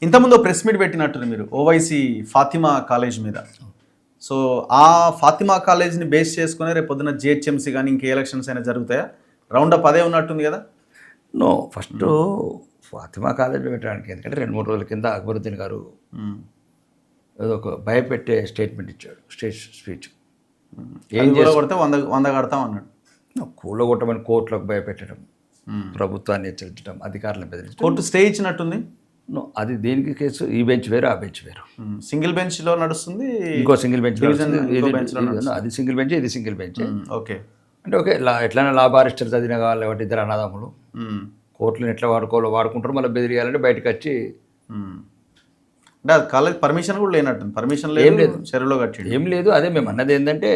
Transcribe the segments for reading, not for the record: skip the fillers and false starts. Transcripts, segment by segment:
ఇంతకుముందు press meet పెట్టినట్టు మీరు ఓవైసీ ఫాతిమా కాలేజ్ మీద. సో ఆ ఫాతిమా కాలేజ్ని బేస్ చేసుకుని రేపు పొద్దున జిహెచ్ఎంసీ కానీ ఇంకే ఎలక్షన్స్ అయినా జరుగుతాయా? రౌండప్ అదే ఉన్నట్టుంది కదా. నో, ఫస్ట్ ఫాతిమా కాలేజ్ పెట్టడానికి ఎందుకంటే 2-3 రోజుల కింద అక్బరుద్దీన్ గారు ఏదో ఒక భయపెట్టే స్టేట్మెంట్ ఇచ్చాడు, స్పీచ్. ఏం కొడితే 100 కడతాం అన్నాడు. కూలగొట్టమని కోర్టులకు భయపెట్టడం, ప్రభుత్వాన్ని హెచ్చరించడం, అధికారులను బెదిరించడం. Court stay ఇచ్చినట్టుంది. నో, అది దేనికి కేసు? ఈ బెంచ్ వేరు, ఆ బెంచ్ వేరు. సింగిల్ బెంచ్లో నడుస్తుంది, ఇంకో సింగిల్ బెంచ్. అది సింగిల్ బెంచ్, ఇది సింగిల్ బెంచ్. ఓకే, అంటే ఓకే, ఎట్లైనా లా బారిస్టర్ చదివిన కావాలి కాబట్టి ఇద్దరు అన్నదమ్ములు కోర్టులను ఎట్లా వాడుకుంటారు, మళ్ళీ బెదిరియాలంటే బయటకు వచ్చి. అంటే అది కాలేజ్ పర్మిషన్ కూడా లేనట్టుంది. పర్మిషన్ లేదు, చెరువులో కట్టి ఏం లేదు. అదే మేము అన్నది ఏంటంటే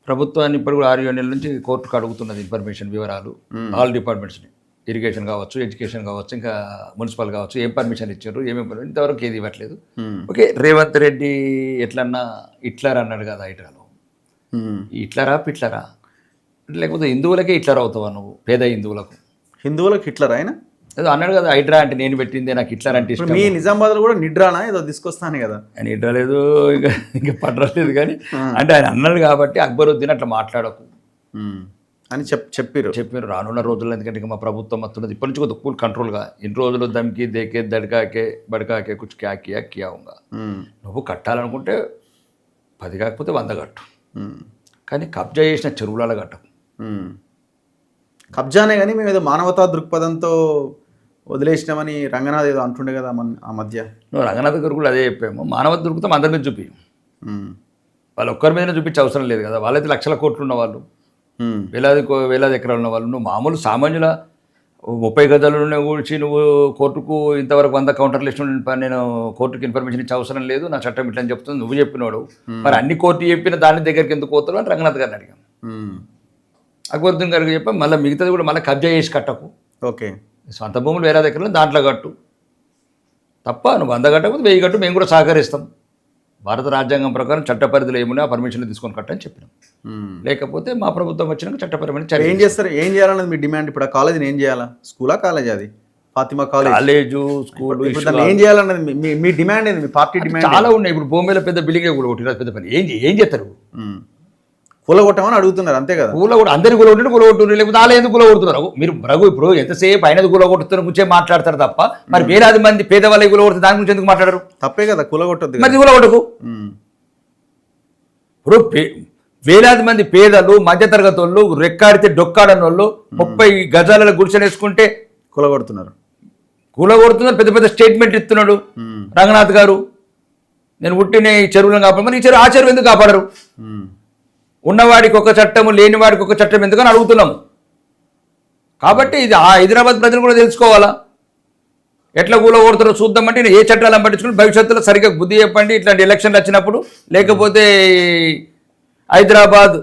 ప్రభుత్వాన్ని ఇప్పుడు కూడా 6-7 నెలల నుంచి కోర్టుకు అడుగుతున్నది ఇన్ఫర్మేషన్, వివరాలు. ఆల్ డిపార్ట్మెంట్స్ని, ఇరిగేషన్ కావచ్చు, ఎడ్యుకేషన్ కావచ్చు, ఇంకా మున్సిపల్ కావచ్చు, ఏం పర్మిషన్ ఇచ్చారు, ఏమేమి ఇంతవరకు ఏది ఇవ్వట్లేదు. ఓకే, రేవంత్ రెడ్డి ఎట్లన్నా హిట్లర్ అన్నాడు కదా హైడ్రాలో. హిట్లరా పిట్లరా? లేకపోతే హిందువులకే హిట్లర్ అవుతావా నువ్వు? పేద హిందువులకు హిట్లర్ ఆయన ఏదో అన్నాడు కదా, హైడ్రా అంటే నేను పెట్టిందే, నాకు హిట్లర్ అంటే ఇష్టం. మీ నిజామాబాద్లో కూడా నిడ్రానా ఏదో తీసుకొస్తాను కదా. ఆయన నిడ్రా లేదు, ఇంకా పడలేదు. కానీ అంటే ఆయన అన్నాడు కాబట్టి అక్బరుద్దీన్ అట్లా మాట్లాడకు అని చెప్పారు. రానున్న రోజుల్లో ఎందుకంటే ఇంకా మా ప్రభుత్వం వస్తున్నది ఇప్పటి నుంచి కొద్దిగా కూల్ కంట్రోల్గా. ఇన్ని రోజులు దమ్కి దేకే దడకాకే బడకాకే కుछ క్యా కియా కియావుగా. నువ్వు కట్టాలనుకుంటే 10 కాకపోతే 100 కట్టు, కానీ కబ్జా చేసిన చెరువులలో కట్టకు. కబ్జానే కానీ మేము ఏదో మానవతా దృక్పథంతో వదిలేసినామని రంగనాథ్ ఏదో అంటుండే కదా ఆ మధ్య. నువ్వు రంగనాథ్ గారు కూడా అదే చెప్పాము, మానవతా దృక్పథం అందరి మీద చూపి. వాళ్ళు ఒక్కరి మీద చూపించే అవసరం లేదు కదా. వాళ్ళైతే లక్షల కోట్లు ఉన్న వాళ్ళు, వేలాది ఎకరాలు ఉన్న వాళ్ళు. నువ్వు మామూలు సామాన్యుల 30 గజాలను కూర్చి నువ్వు కోర్టుకు ఇంతవరకు 100 కౌంటర్లు ఇచ్చిన నేను కోర్టుకు ఇన్ఫర్మేషన్ ఇచ్చే అవసరం లేదు, నా చట్టం ఇట్లా అని చెప్తుంది. నువ్వు చెప్పినాడు, మరి అన్ని కోర్టు చెప్పిన దాని దగ్గరికి ఎందుకు పోతారు అని రంగనాథ్ గారిని అడిగాను. అక్బరుద్దీన్ గారికి చెప్పాం, మళ్ళీ మిగతాది కూడా మళ్ళీ కబ్జా చేసి కట్టకు. ఓకే, సొంత భూములు వేరే దగ్గర దాంట్లో కట్టు తప్ప. నువ్వు 100 కట్టకపోతే 1000 కట్టు, మేము కూడా సహకరిస్తాం. భారత రాజ్యాంగం ప్రకారం చట్ట పరిధిలో ఏమున్నా ఆ పర్మిషన్లు తీసుకొని కట్టని చెప్పినాం. లేకపోతే మా ప్రభుత్వం వచ్చినాక చట్టపరమైన చర్య. ఏం చేస్తారు, ఏం చేయాలన్నది మీ డిమాండ్. ఇప్పుడు ఆ కాలేజీని ఏం చేయాలా? స్కూలా కాలేజ్? అది ఫాతిమా కాలేజు స్కూల్ ఏం చేయాలన్నది మీ డిమాండ్ ఏంది? మీ పార్టీ డిమాండ్ చాలా ఉన్నాయి. ఇప్పుడు భూమిలో పెద్ద బిల్డింగే కూడా ఒకటి పెద్ద పని. ఏం చేస్తారు? కూలగొట్టమని అడుగుతున్నారు, అంతే కదా. కూలగొట్టు అందరినీ కూలగొట్టుంటారు, లేకపోతే అలా ఎందుకు కూలగొడుతున్నారు? మీరు రఘు ఇప్పుడు ఎంతసేపు అయినది కూలగొట్టుతున్న గురించే మాట్లాడతారు తప్ప మరి వేలాది మంది పేదవాళ్ళకి కూలగొడుతుంది దాని గురించి ఎందుకు మాట్లాడరు? తప్పే కదా, కూలగొట్టద్దు. మరి కూలగొట్టకు. ఇప్పుడు వేలాది మంది పేదలు, మధ్యతరగతి వాళ్ళు, రెక్కాడితే డొక్కాడని వాళ్ళు 30 గజాల గుడిసెలు వేసుకుంటే కూలగొడుతున్నారు. పెద్ద పెద్ద స్టేట్మెంట్ ఇస్తున్నాడు రంగనాథ్ గారు. నేను పుట్టిన ఈ చెరువులను కాపాడు. మరి ఈ చెరువు, ఆ చెరువు ఎందుకు కాపాడరు? ఉన్నవాడికి ఒక చట్టము, లేనివాడికి ఒక చట్టం ఎందుకని అడుగుతున్నాము. కాబట్టి ఇది ఆ హైదరాబాద్ ప్రజలు కూడా తెలుసుకోవాలా, ఎట్లా కూలగొడతారో చూద్దామంటే. నేను ఏ చట్టాలను పట్టించుకుని భవిష్యత్తులో సరిగ్గా బుద్ధి చెప్పండి ఇట్లాంటి ఎలక్షన్లు వచ్చినప్పుడు. లేకపోతే హైదరాబాద్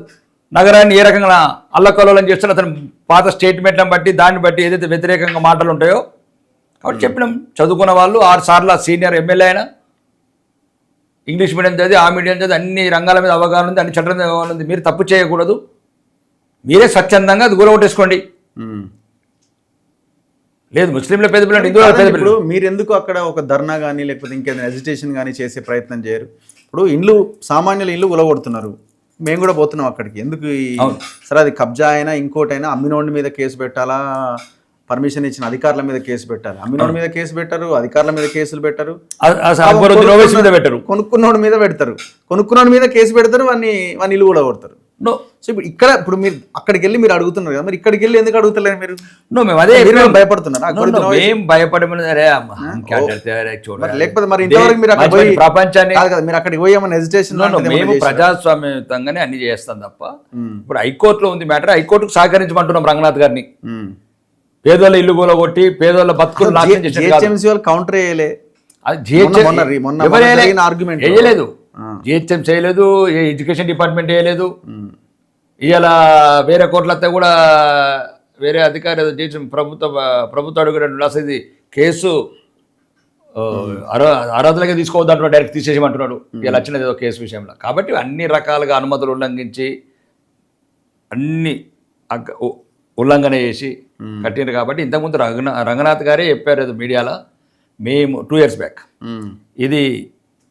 నగరాన్ని ఏ రకంగా అల్లకల్లోలం చేస్తున్న అతను పాత స్టేట్మెంట్లను బట్టి, దాన్ని బట్టి ఏదైతే వ్యతిరేకంగా మాటలు ఉంటాయో. కాబట్టి చెప్పినాం, చదువుకున్న వాళ్ళు 6 సార్లు సీనియర్ ఎమ్మెల్యే అయినా, ఇంగ్లీష్ మీడియం చదివి, ఆ మీడియం చదివి, అన్ని రంగాల మీద అవగాహన ఉంది, అన్ని చట్టాల మీద అవగాహన ఉంది. మీరు తప్పు చేయకూడదు, మీరే స్వచ్ఛందంగా అది కూలగొట్టేసుకోండి. లేదు ముస్లింల పేద పిల్లలు, హిందువుల పేద పిల్లలు. మీరు ఎందుకు అక్కడ ఒక ధర్నా కానీ లేకపోతే ఇంకేదైనా ఎజిటేషన్ కానీ చేసే ప్రయత్నం చేయరు? ఇప్పుడు సామాన్యుల ఇల్లు కూలగొడుతున్నారు, మేము కూడా పోతున్నాం అక్కడికి. ఎందుకు? సరే అది కబ్జా అయినా ఇంకోటైనా అమ్మినోడి మీద కేసు పెట్టాలా, పర్మిషన్ ఇచ్చిన అధికారుల మీద కేసు పెట్టాలి? అమ్మినోడి మీద కేసు పెట్టరు, అధికారుల మీద కేసులు పెట్టరు, కొనుక్కున్నోడి మీద పెడతారు. కొనుక్కున్నోడి మీద కేసు పెడతారు, వాడిని ఇల్లు కూడా కొడతారు. సో ఇప్పుడు మీరు అక్కడికి వెళ్ళి మీరు అడుగుతున్నారు కదా, మరి ఇక్కడికి వెళ్ళి ఎందుకు అడుగుతలేరు మీరు? మేము అదే భయపడుతున్నారు. లేకపోతే మరి ఇంతవరకు మీరు ప్రపంచాన్ని మీరు అక్కడికి పోయి ఏమన్నా హెజిటేషన్? మేము ప్రజాస్వామ్యంగానే అన్ని చేస్తాం తప్ప. ఇప్పుడు హైకోర్టులో ఉంది మ్యాటర్, హైకోర్టుకు సహకరించమంటున్నాం రంగనాథ్ గారిని. పేదోళ్ళ ఇల్లు కూలగొట్టి పేదోళ్ళ బతుకులు కౌంటర్ చేయలే, వేయలేదు, జిహెచ్ఎం చేయలేదు, ఏ ఎడ్యుకేషన్ డిపార్ట్మెంట్ వేయలేదు. ఇవాళ వేరే కోర్టులతో కూడా వేరే అధికారి ప్రభుత్వ అడుగునట్టు అసలు ఇది కేసు అర్హతలకే తీసుకోవద్దు అంటున్నాడు, డైరెక్ట్ తీసేయమంటున్నాడు ఇలా వచ్చినది ఏదో కేసు విషయంలో. కాబట్టి అన్ని రకాలుగా అనుమతులు ఉల్లంఘించి అన్ని ఉల్లంఘన చేసి కట్టినారు. కాబట్టి ఇంతకుముందు రంగనాథ్ గారే చెప్పారు మీడియాలో, మేము 2 years బ్యాక్ ఇది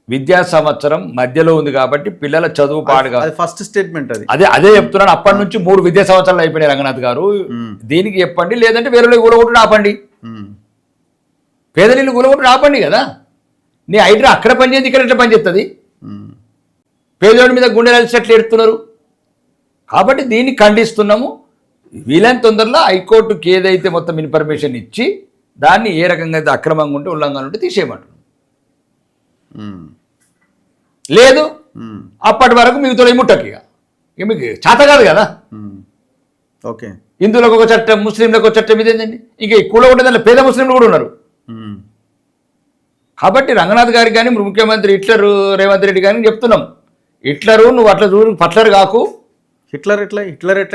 విద్యా సంవత్సరం మధ్యలో ఉంది కాబట్టి పిల్లల చదువు పాడుగా అది ఫస్ట్ స్టేట్మెంట్ అది. అదే చెప్తున్నాను. అప్పటి నుంచి 3 విద్యా సంవత్సరాలు అయిపోయినాయి రంగనాథ్ గారు. దీనికి చెప్పండి, లేదంటే వేరే కూలగొట్టుడు ఆపండి. పేదలీళ్ళు కూలగొట్టుడు ఆపండి కదా. నీ హైడ్రా అక్కడ పనిచేది, ఇక్కడ ఎట్లా పనిచేస్తుంది? పేదోడి మీద గుండెలు చెట్లు ఎడుతున్నారు కాబట్టి దీన్ని ఖండిస్తున్నాము. వీలైన తొందరలో హైకోర్టుకి ఏదైతే మొత్తం ఇన్ఫర్మేషన్ ఇచ్చి దాన్ని ఏ రకంగా అయితే అక్రమంగా ఉంటే ఉల్లంఘన ఉంటే తీసేయమంటారు. లేదు అప్పటి వరకు మీకు తొలి ముట్టకి ఇక మీకు చేత కాదు కదా. ఓకే, హిందువులకు ఒక చట్టం, ముస్లింలకు ఒక చట్టం, ఇదేంటండి ఇంకా కూడా ఉండేదాన్ని పేద ముస్లింలు కూడా ఉన్నారు. కాబట్టి రంగనాథ్ గారికి కానీ ముఖ్యమంత్రి హిట్లర్ రేవంత్ రెడ్డి కానీ చెప్తున్నాం, హిట్లరు నువ్వు అట్లా చూడు, పట్లర్ కాకు. హిట్లర్ ఎట్లా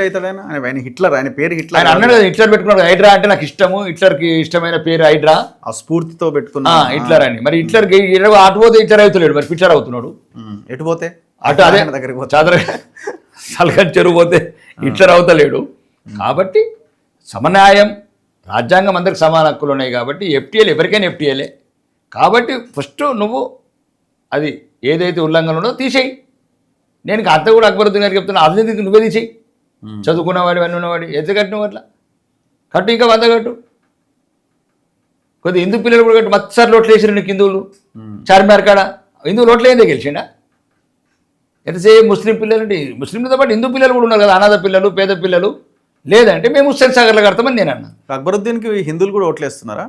అవుతాడైనా? ఆయన హిట్లర్, ఆయన పేరు హిట్లర్. ఆయన అన్నాడు కదా హిట్లర్ పెట్టుకున్నాడు. హైడ్రా అంటే నాకు ఇష్టము, హిట్లర్కి ఇష్టమైన పేరు హైడ్రా, ఆ స్ఫూర్తితో పెట్టుకున్నా హిట్లర్ అని. మరి హిట్లర్కి అటు పోతే హిట్లర్ అవుతున్నాడు, మరి పిట్లర్ అవుతున్నాడు. ఎటు పోతే అటు అదే దగ్గరికి చాదర సల్గన్ చెరువు పోతే హిట్లర్ అవుతలేడు. కాబట్టి సమన్యాయం, రాజ్యాంగం అందరికి సమాన హక్కులు ఉన్నాయి కాబట్టి ఎఫ్టీఎల్ ఎవరికైనా ఎఫ్టీఎలే. కాబట్టి ఫస్ట్ నువ్వు అది ఏదైతే ఉల్లంఘన ఉందో తీసేయి. నేను అంత కూడా అక్బరుద్దీన్ గారికి చెప్తున్నా, అది నువ్వే తీసేయి. చదువుకున్నవాడి అన్నీ ఉన్నవాడి ఎంత కట్టినవు అట్లా కట్టు, ఇంకా 100 కట్టు. కొద్దిగా హిందూ పిల్లలు కూడా కట్టు. మత్సారి లోట్లు వేసారు నీకు హిందువులు చార్మినార్ కాడ. హిందువులు లోట్లు ఏందే గెలిచిండా? ఎంతసేపు ముస్లిం పిల్లలు అంటే ముస్లింలతో పాటు హిందూ పిల్లలు కూడా ఉన్నారు కదా, అనాథ పిల్లలు, పేద పిల్లలు. లేదంటే మేము హుస్సేన్ సాగర్లో కడతామని నేను అన్నా. అక్బరుద్దీన్కి హిందువులు కూడా ఓట్లేస్తున్నారా?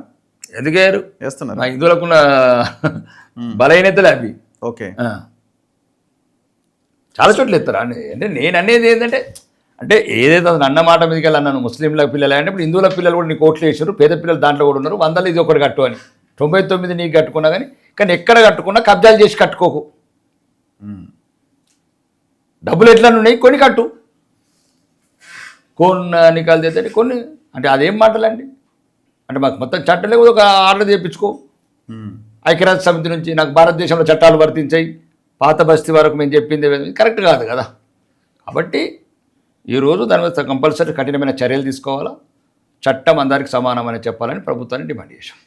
ఎందుకయ్యారు? వేస్తున్నారు. మా హిందువులకున్న బలహీనతలే అవి. ఓకే, చాలా చోట్ల ఎత్తారా అంటే నేను అనేది ఏంటంటే అంటే ఏదైతే అన్న మాట మీదకి వెళ్ళి అన్నాను, ముస్లింల పిల్లలు అంటే ఇప్పుడు హిందువుల పిల్లలు కూడా నీకు ఓట్లు వేసారు, పేద పిల్లలు దాంట్లో కూడా ఉన్నారు. 100లో ఇది ఒకటి కట్టు అని. 99 నీకు కట్టుకున్నా కానీ ఎక్కడ కట్టుకున్నా కబ్జాలు చేసి కట్టుకోకు. డబ్బులు ఎట్లా ఉన్నాయి కొన్ని కట్టు, కొన్ని నికాలు చేస్తే కొన్ని అంటే అదేం మాటలండి. అంటే మాకు మొత్తం చట్టాలే ఒక ఆర్డర్ చేయించుకో ఐక్యరాజ్య సమితి నుంచి. నాకు భారతదేశంలో చట్టాలు వర్తించాయి, పాత బస్తీ వరకు మేము చెప్పింది కరెక్ట్ కాదు కదా. కాబట్టి ఈరోజు దాని మీద కంపల్సరీ కఠినమైన చర్యలు తీసుకోవాలా, చట్టం అందరికీ సమానమని చెప్పాలని ప్రభుత్వాన్ని డిమాండ్ చేశాం.